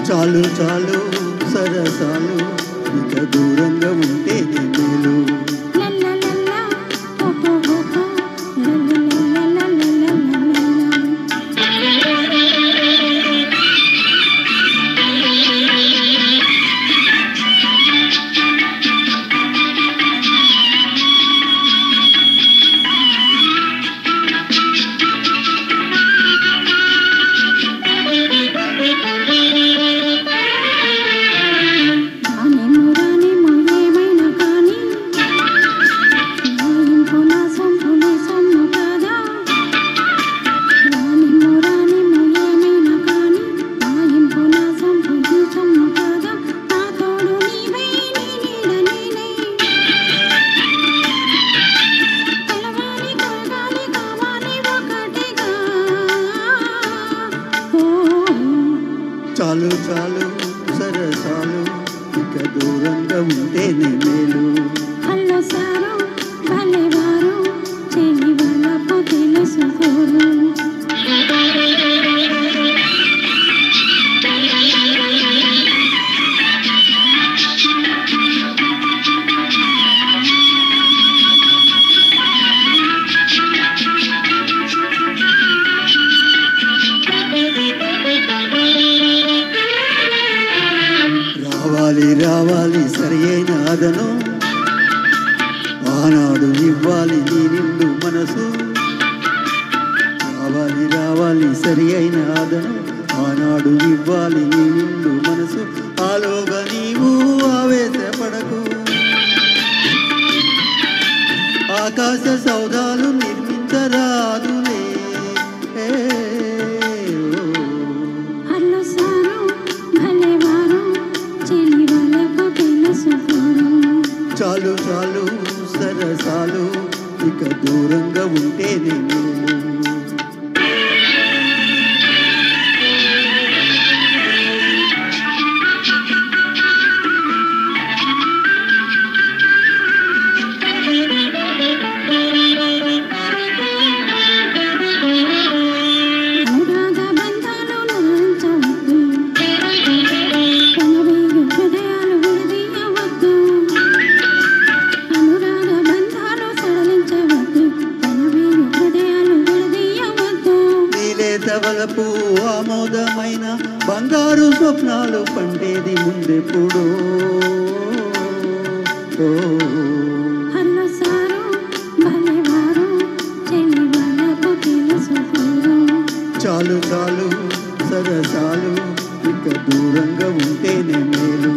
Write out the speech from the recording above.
చాలు చాలు సరసాలు ఇక దూరంగా ఉంటే మేలు. చాలు చాలు సరసాలు ఇక దూరంగా ఉంటేనే మేలు. అల్లసారు భలేవారు చెలి వాళ్ళకు తెలుసుకోరు. రావాలి రావాలి సరియైన అదను ఆనాడు ఇవ్వాలి నీ నిండు మనసు. రావాలి రావాలి సరియైన అదను ఆనాడు ఇవ్వాలి నీ నిండు మనసు. ఆలోగా నీవు ఆవేశపడకు, ఆకాశ సౌధాలు నిర్మించరాదులే. చాలు చాలు సరసాలు ఇక దూరంగా ఉంటేనే మేలు. వలపు ఆమోదమైన బంగారు స్వప్నాలు పండేది ముందెప్పుడు. చాలు చాలు సరసాలు ఇక దూరంగా ఉంటేనే మేలు.